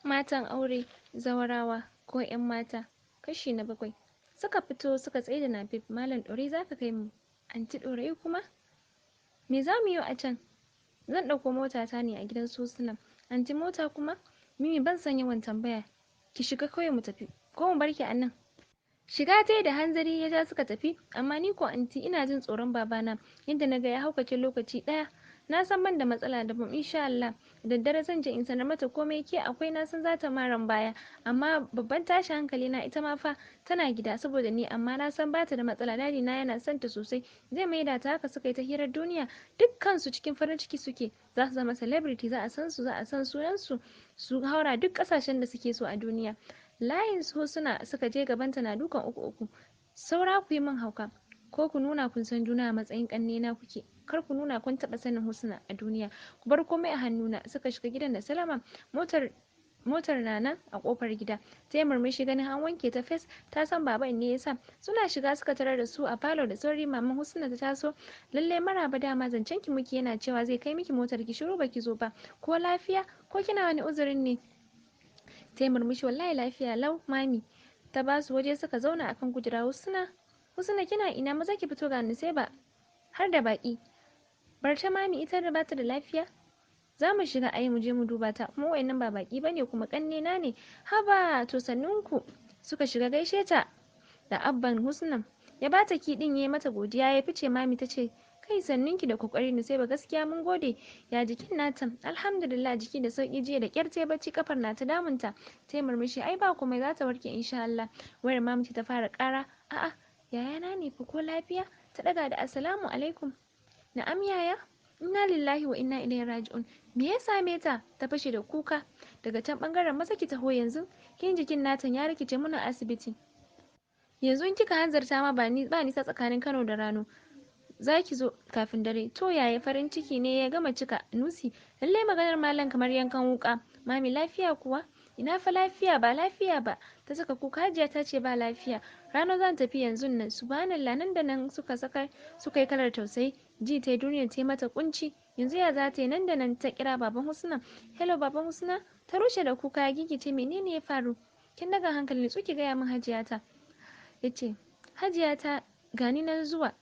Matan aure, zawarawa ko 'yan mata. Kashi na 7. Suka fito suka tsaida Nafif. Malam Ɗorayi za ka kai mu. Anty Ɗorayi kuma? Me za mu yi a can? Zan ɗauko motata ne a gidan su Husna. Anty mota kuma? Mimi ban san yawan tambaya. Ki shiga kawai mu tafi. Ko mu bar ki a nan? Shiga ta da hanzari ya ja suka tafi, amma ni ko anty ina jin tsoron babana, yadda na ga ya haukace lokaci ɗaya. Na san ban da matsala da bam insha Allah. Da daddare zan je in sanar mata komai ke akwai na san za ta maran baya, amma babban tashi hankali na ita ma fa tana gida saboda ni, amma na san bata da matsala. Dadi na yana son ta sosai. Zai maida ta haka suka yi ta hirar duniya. Dukkan su cikin farin ciki suke. Za su zama celebrity, za a san su, za a san sunan su. Su haura duk kasashen da suke so a duniya. Layin su Husna suka je gabanta na dukan uku uku. Saura ku yi min hauka, ko ku nuna kun san juna a matsayin ƙannena kuke. Kar ku nuna kun taɓa sanin Husna a duniya. Ku bar komai a hannuna. Suka shiga gidan da salama. Motar na nan a kofar gida. Ta yi murmushi ganin an wanke ta fes. Ta san baban ne ya sa. Suna shiga suka tarar da su a falo da sauri. Maman Husna ta taso. Lalle maraba, dama zancen ki muke, yana cewa zai kai miki motar ki, shiru baki zo ba. Ko lafiya? Ko kina wani uzurin ne? Ta yi murmushi. Wallahi lafiya lau mami. Ta ba su waje suka zauna akan kujera. Husna kina ina? Maza ki fito ga Nusaiba har da baki. Bar ta mami, ita da bata da lafiya. Za mu shiga ayi mu je mu duba ta, kuma wayannan ba baki bane, kuma kannena ne. Haba to sannunku. Suka shiga gaishe ta da abban Husna. Ya bata ki din, yayi mata godiya ya fice. Mami ta ce kai sannunki da kokari Nusaiba, gaskiya mun gode. Ya jikin nata? Alhamdulillah, jiki da sauki. Jiya da kyar ta bacci, kafar na ta damunta. Ta yi murmushi. Ai ba komai, za ta warke insha Allah. Wayar mami ta fara kara. A'a, yayana ne fa, ko lafiya? Ta daga da assalamu alaikum. Na'am yaya. Inna lillahi wa inna ilaihi raji'un. Me ya same ta? Ta fashe da kuka. Daga can bangaren, maza ki taho yanzu. Kin jikin natan ya rikice, muna asibiti. Yanzu in kika hanzarta ma ba nisa tsakanin Kano da Rano. Za ki zo kafin dare. To yaya, farin ciki ne ya gama cika Nusi. Lallai maganar malam kamar yankan wuka. Mami lafiya kuwa? Ina fa lafiya, ba lafiya ba. Ta saka kuka. Hajiya ta ce ba lafiya. Rano zan tafi yanzu nan. Subhanallah, nan da nan suka yi kalar tausayi. Ji ta yi duniyar ta yi mata kunci. Yanzu ya za ta yi? Nan da nan ta kira baban Husna. Hello baban Husna. Ta rushe da kuka ya gigice. Menene ya faru? Kin daga hankali, ne ki gaya min hajiya ta. Yace hajiya ta gani nan zuwa.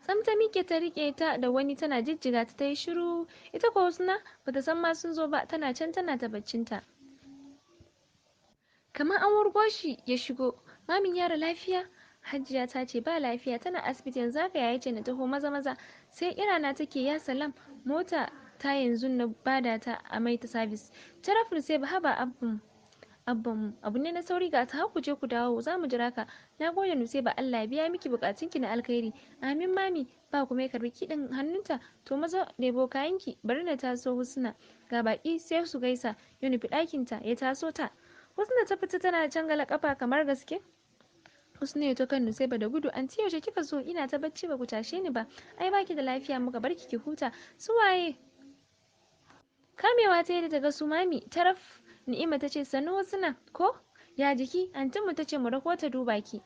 Sam ta miƙe ta riƙe ta da wani tana jijjiga ta, yi shiru. Ita ko Husna bata san ma sun zo ba, tana can tana ta baccinta. Kamar an wurgo shi ya shigo. Mamin yara lafiya? Hajiya ta ce ba lafiya, tana asibiti yanzu haka. Yaya ce na taho maza maza. Sai kirana take, ya salam, mota ta yanzu na bada ta a maita sabis. Tarafin sai ba haba abban abu ne na sauri, ga ta ku je ku dawo, za mu jira ka. Na gode Nusaiba, Allah ya biya miki bukatunki na alkhairi. Amin mami. Ba kuma ya karbi kiɗin hannunta. To maza ɗebo kayanki, bari na taso Husna. Ga baki sai su gaisa. Ya nufi ɗakinta ya taso ta. Husna ta fita tana cangala kafa kamar gaske. Husna ya ta kan Nusaiba da gudu. Anti yaushe kika zo? Ina ta bacci ba ku tashe ni ba. Ai baki da lafiya, muka barki ki huta. Su waye? Kamewa ta yi da ta ga su mami. Taraf Ni'ima ta ce sannu Husna ko? Ya jiki? Antinmu ta ce mu rako ta duba ki.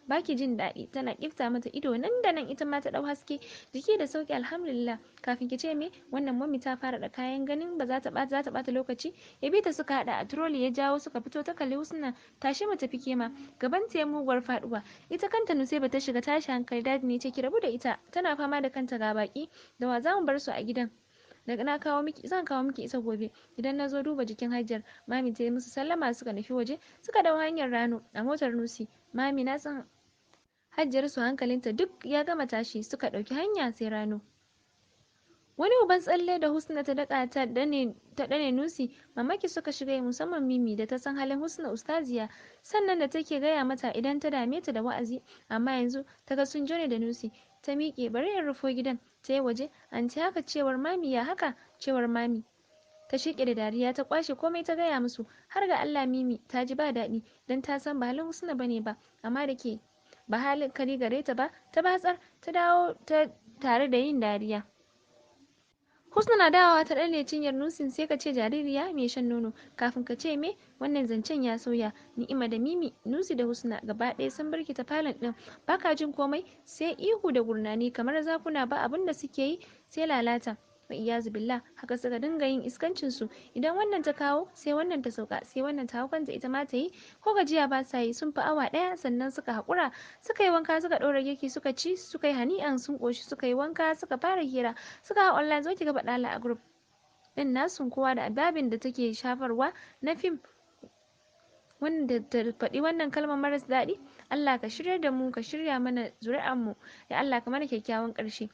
Baki jin daɗi. Tana kifta mata ido. Nan da nan ita ma ta ɗau haske. Jiki da sauki alhamdulillah. Kafin ki ce me, wannan mami ta fara da kayan ganin ba za ta ɓata lokaci. Ya bi ta suka haɗa a turoli, ya jawo suka fito. Ta kalli Husna. Tashi mu tafi kema. Gaban ta ya muguwar faɗuwa. Ita kanta Nusaiba ta shiga tashi hankali. Dadi ne ce ki rabu da ita. Tana fama da kanta, ga baki. Da wa za mu bar su a gidan? Daga zan kawo miki isa gobe idan na zo duba jikin Hajiyar. Mami ta yi musu sallama suka nufi waje. Suka dau hanyar Rano a motar Nusi. Mami na san Hajiyar su hankalinta duk ya gama tashi. Suka ɗauki hanya sai Rano. Wani uban tsalle da Husna ta daka ta dane Nusi. Mamaki suka shiga, musamman Mimi da ta san halin Husna ustaziya, sannan da take gaya mata idan ta dame ta da wa'azi. Amma yanzu ta ga sun jone da Nusi. Ta miƙe, bari in rufo gidan. Ta yi waje. Anti haka? Cewar Mami. Ya haka? Cewar Mami. Ta sheƙe da dariya ta kwashe komai ta gaya musu. Har ga Allah Mimi ta ji ba daɗi, don ta san ba halin Husna bane ba, amma da ke ba halin kari gare ta ba, ta batsar ta dawo ta tare da yin dariya. Husna na dawowa ta ɗane cinyar Nusin sai ka ce jaririya mai shan nono. Kafin ka ce me, wannan zancen ya sauya. Ni'ima da Mimi, Nusi da Husna gaba ɗaya sun birkita falon ɗin. Baka jin komai sai ihu da gurnani kamar zakuna, ba abin da suke yi sai lalata. wa iyazu billah. Haka suka dinga yin iskancin su, idan wannan ta kawo sai wannan ta sauka, sai wannan ta hau kanta ita ma ta yi, ko gajiya ba sa yi. Sun fi awa ɗaya sannan suka haƙura, suka yi wanka, suka ɗora girki, suka ci, suka yi hani'an sun ƙoshi, suka yi wanka, suka fara hira, suka hau online. Zo ki ga baɗala a group ɗin nasu, kowa da babin da take shafarwa na fim, wanda ta faɗi wannan kalmar maras daɗi. Allah ka shirya da mu, ka shirya mana zuri'ar mu, ya Allah ka mana kyakkyawan ƙarshe.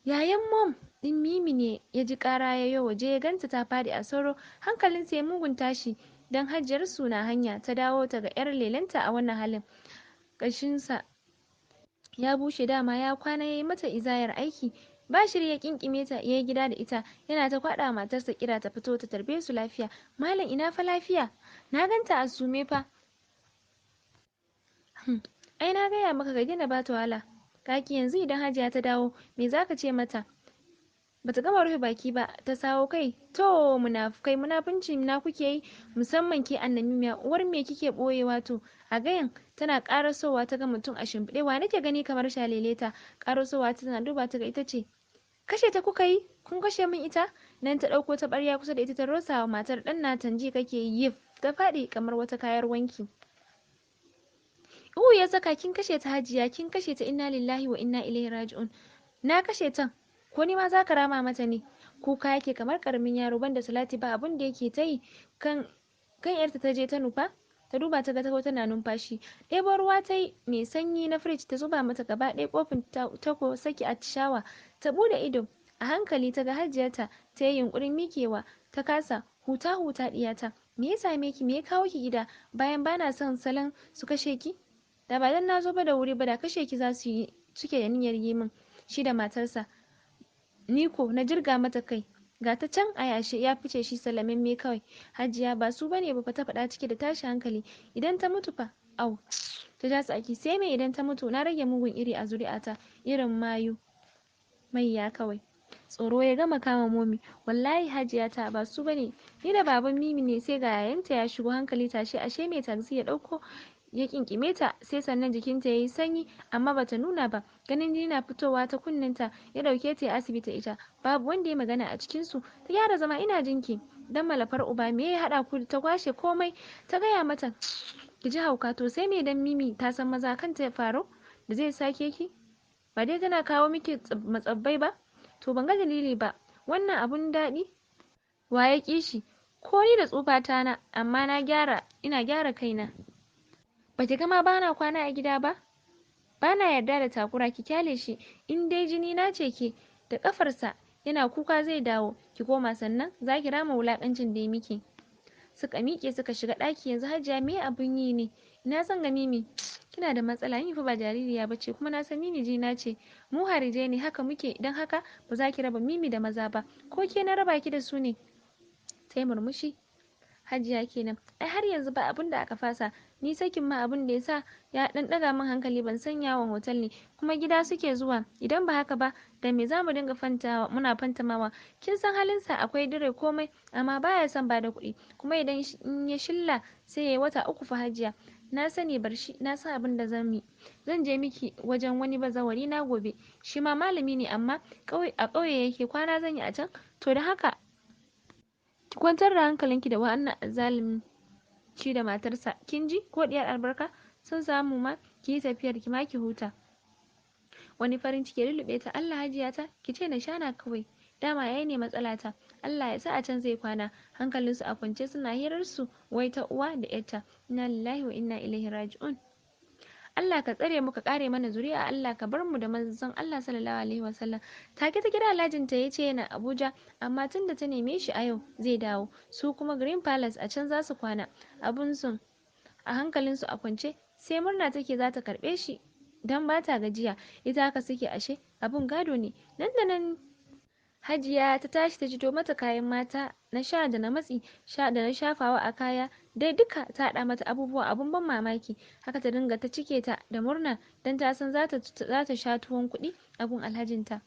Yayan mom ɗin Mimi ne ya ji ƙara ya yo waje, ya ganta ta faɗi a sauro, hankalinsa ya mugun tashi don Hajiyar su na hanya ta dawo ta ga 'yar lelenta a wannan halin. Ƙashinsa ya bushe, dama ya kwana ya yi mata izayar aiki. Bashir ya kinkime ta ya yi gida da ita, yana ta kwaɗa matarsa kira ta fito ta tarbe su lafiya. Malam ina fa lafiya? Na ganta a sume fa. Ai na gaya maka ka daina bata wahala. Kaki yanzu idan Hajiya ta dawo me zaka ce mata? Bata gama rufe baki ba ta sawo kai. To munafukai, munafunci na kuke yi, musamman ke annamimiya, uwar me kike boyewa to? A gayan tana karasowa ta ga mutum a shimfiɗe. Wa nake gani kamar shaleleta? Karasowa tana duba ta ga ita ce. Kashe ta kuka yi? Kun kashe min ita? Nan ta ɗauko ta ɓarya kusa da ita ta rosa wa matar. ɗan na tanji kake yi, ta faɗi kamar wata kayar wanki. Ya saka, kin kashe ta Hajiya, kin kashe ta, inna lillahi wa inna ilaihi raji'un. Na kashe ta, ko ni ma za ka rama mata ne? Kuka yake kamar karamin yaro, banda Salati ba abun da yake ta yi. Kan yarta ta je ta nufa, ta duba ta ga tana numfashi. Ɗebo ruwa ta yi mai sanyi na firij ta zuba mata gaba ɗaya kofin, ta ko saki a shawa. Ta bude ido a hankali ta ga Hajiyarta ta yi yunkurin mikewa, ta kasa. Huta diyata, me ya same ki? Me ya kawo ki gida bayan bana son salon su kashe ki? Da ba dan na zo ba da wuri ba da kashe ki za su yi, suke da niyyar yi min, shi da matarsa. Ni ko na jirga mata kai, ga ta can a yashe, ya fice shi salamamme kawai. Hajiya ba su bane ba, ta faɗa cike da tashi hankali. Idan ta mutu fa? Au, ta ja tsaki. Sai me idan ta mutu? Na rage mugun iri a zuri'ata, irin mayu ya kawai. Tsoro ya gama kama Momi. Wallahi Hajiya ta ba su bane, ni da baban Mimi ne. Sai ga yayanta ya shigo, hankali tashi, ashe mai taxi ya dauko ya kinkime ta, sai sannan jikinta yayi sanyi, amma bata nuna ba. Ganin jini na fitowa ta kunninta, ya dauke ta asibiti ita. Babu wanda ya magana a cikin su. Ta gyara zama, ina jinki. Dan malafar uba, me ya hada ku? Ta kwashe komai ta gaya mata. Ki ji hauka, to sai me dan Mimi ta san maza kanta ya faru da zai sake ki? Ba dai tana kawo miki matsabbai ba? To ban ga dalili ba. Wannan abun daɗi? Wa ya ƙi shi? Ko ni da tsufata na, amma ina gyara kaina. Baki gama bana kwana a gida ba? Bana yarda da takura, ki kyale shi. In dai jini na ce ke, da kafarsa yana kuka zai dawo, ki koma sannan zaki rama wulakancin da ya miki. Suka miƙe suka shiga ɗaki. Yanzu Hajiya me abun yi ne? Ina son ga Mimi. Kina da matsala, ni fa ba jaririya bace, kuma na san Mimi jina ce. Mu harijai ne, haka muke, dan haka ba za ki raba Mimi da maza ba. Ko ke na raba ki da su ne? Tai murmushi. Hajiya kenan. Ai har yanzu ba abun da aka fasa. Ni sakin ma abun da yasa ya dan daga min hankali, ban san yawon hotel ne, kuma gida suke zuwa. Idan ba haka ba, da me zamu dinga muna fantamawa? Kin san halinsa, akwai dire komai, amma baya son bada kuɗi. Kuma idan ya shilla sai yayi wata uku fa Hajiya. Na sani, bar shi, na san abin da zan yi. Zan je miki wajen wani bazawari na gobe. Shi ma malami ne, amma a ƙauye yake kwana, zan yi a can. To da haka ki kwantar da hankalinki da wannan azzalumin, shi da matarsa. Kin ji ko diyar albarka? Sun samu ma ki yi tafiyar ki ma ki huta. Wani farin ciki ya lullube ta. Allah Hajiya ta, ki ce na shana kawai. Dama yayi ne matsalata. Allah ya sa a can zai kwana. Hankalinsu a kwance suna hirar su, wai ta uwa da yarta. Inna lillahi wa inna ilaihi raji'un. Allah ka tsare mu, ka kare mana zuri'a. Allah ka bar mu da manzon Allah sallallahu alaihi wasallam. Take ta kira Alhajin ta, yace yana Abuja, amma tunda ta neme shi a yau zai dawo. Su kuma Green Palace a can za su kwana. Abun sun a hankalin su a kwance, sai murna take za ta karbe shi dan ba ta gajiya. Ita haka suke, ashe abun gado ne. Nan da nan Hajiya ta tashi ta jito mata kayan mata na sha da na matsi, da na shafawa a kaya, dai duka ta haɗa mata abubuwa abun ban mamaki. Haka ta dinga ta cike ta da murna, dan ta san za ta sha tuwon kuɗi a gun alhajinta.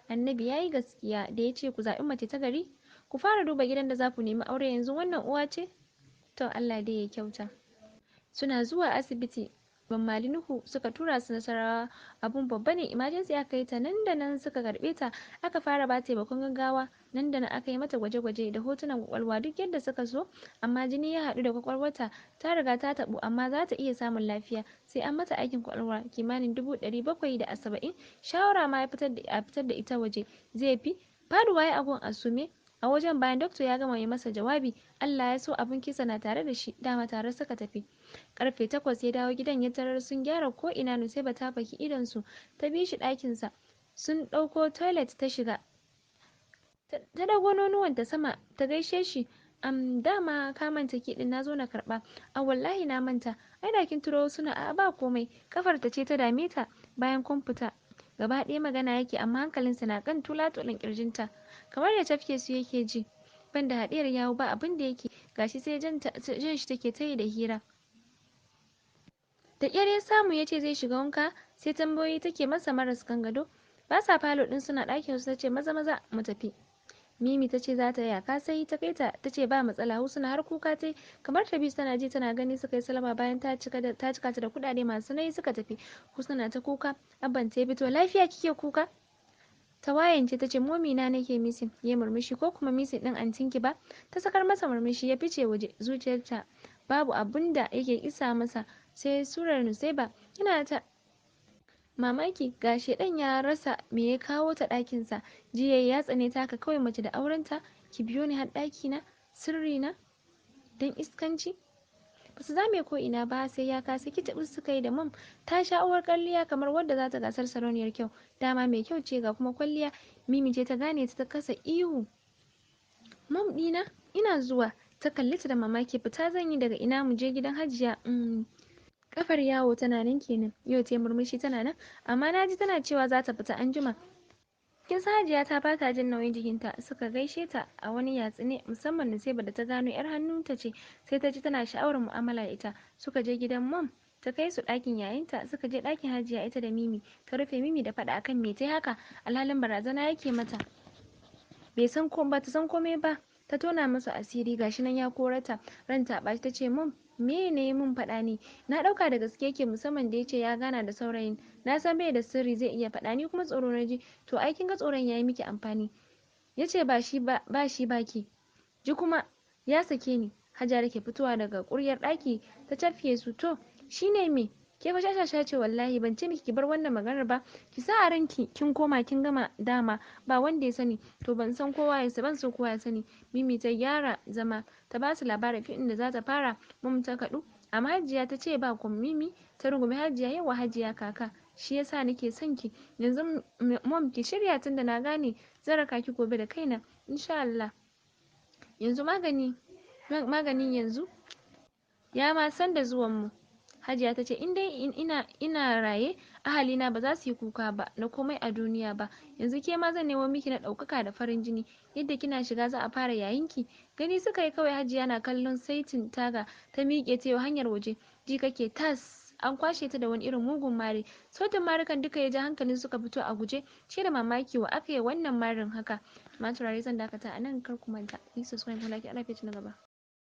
Annabi ya yi gaskiya da ya ce ku zaɓi mace ta gari, ku fara duba gidan da za ku nemi aure. Yanzu wannan uwa ce? To Allah dai ya kyauta. Suna zuwa asibiti, ban Malinuhu suka tura su Nasarawa. Abun babba ne, emergency aka yi ta, nan da nan suka karɓe ta, aka fara ba taimakon gaggawa, nan da nan aka yi mata gwaje-gwaje da hotunan kwakwalwa duk yadda suka so, amma jini ya haɗu da kwakwalwarta, ta riga ta taɓu amma za ta iya samun lafiya, sai an mata aikin kwakwalwa kimanin 770. Shawara ma ya fitar da ita waje zai fi. Faduwa ya agun a sume a wajen bayan dokta ya gama yi masa jawabi. Allah ya so abin kisa na tare da shi, dama tare suka tafi. Karfe 8 ya dawo gidan ya tarar sun gyara ko ina. Nusaiba ta faki idon su, ta bi shi ɗakin sa, sun ɗauko toilet ta shiga, ta dago nonuwanta sama ta gaishe shi. Dama ka manta ki din, nazo na karba. A wallahi na manta, ai da kin turo suna. A ba komai, kafar ta ce ta dame ta bayan kun fita. Gaba ɗaya magana yake amma hankalinsa na kan tulatulin kirjinta, kamar ya tafke su yake ji. Banda haɗiyar yawo ba abin da yake, gashi sai jan shi take ta yi da hira. Da ƙyar ya samu ya ce zai shiga wanka, sai tambayoyi take masa maras kan gado. Ba sa falo ɗin, suna ɗakin su. Tace maza maza mu tafi. Mimi ta ce za ta yaka sai ta kai ta, ta ce ba matsala. Husna har kuka ta kamar ta bi tana ji tana gani. Suka yi salama bayan ta cika ta da kuɗaɗe masu nauyi suka tafi. Husna na ta kuka, abban ta ya fito. Lafiya kike kuka? Ta wayance ta ce momi na nake misin. Ya murmushi. Ko kuma misin ɗin antinki ba? Ta sakar masa murmushi ya fice waje. Zuciyarta babu abun da yake isa masa sai surar Nusaiba. Yana ta mamaki ga shedan ya rasa me ya kawo ta ɗakin sa. Jiya ya tsane ta haka kawai, mace da aurenta ki biyo ni har ɗaki na, sirri na, dan iskanci. Basu zame ko ina ba sai ya kasa. Kicibin suka yi da mom, ta sha uwar kalliya kamar wadda za ta gasar sarauniyar kyau. Dama mai kyau ce ga kuma kwalliya. Mimi ce ta gane ta kasa ihu. Mom ɗina, ina zuwa. Ta kalli ta da mamaki. Fita zan yi daga ina? Mu je gidan Hajiya. Kafar yawo tana nan kenan. Yau ta murmushi tana nan, amma naji tana cewa za ta fita anjima. Kin san Hajiya ta bata jin nauyin jikinta. Suka gaishe ta a wani yatsune, musamman Nusaiba da ta gano yar hannunta ce, sai ta ji tana sha'awar mu'amala da ita. Suka je gidan mom, ta kai su ɗakin yayinta. Suka je ɗakin Hajiya ita da Mimi. Ta rufe Mimi da faɗa akan me tai haka, alhalin barazana yake mata. Bai san ko ba ta san komai ba. Ta tona masa asiri, gashi nan ya korata. Ranta ɓaci ta ce mom, me ne mun faɗa ne? Na ɗauka da gaske yake, musamman da yace ya gana da saurayin. Na san bai da sirri zai iya faɗa, ni kuma tsoro na ji. To ai kin ga tsoron yayi miki amfani. Yace ba shi ba ki. Ji kuma ya sake ni. Hajara ke fitowa daga ƙuryar ɗaki ta tafke su. To shine me? Ke fa shashasha ce wallahi, ban ce miki ki bar wannan maganar ba. Ki sa a ranki kin koma kin gama dama, ba wanda ya sani. To ban san kowa ya ban so kowa ya sani. Mimi ta gyara zama, ta ba su labarin fim da za ta fara. Mum ta kaɗu, amma Hajiya ta ce ba kun. Mimi ta rungumi Hajiya. Yawa Hajiya kaka, shi yasa nake son ki. Yanzu mom ki shirya tunda na gane zan raka ki gobe da kaina insha Allah. Yanzu maganin yanzu ya ma san da zuwan mu. Hajiya ta ce in dai ina raye, ahalina ba za su yi kuka ba na komai a duniya ba. Yanzu ke ma zan nemo miki na ɗaukaka da farin jini. Yadda kina shiga za a fara yayinki. Gani suka yi kawai. Hajiya na kallon saitin taga, ta miƙe ta hanyar waje. Ji kake tas an kwashe ta da wani irin mugun mari. Sautin marukan duka ya ji hankalin suka fito a guje. Ce da mamaki wa aka yi wannan marin haka. Ma turare zan dakata a nan, kar ku manta. Ni subscribe ku like, ana fice na gaba.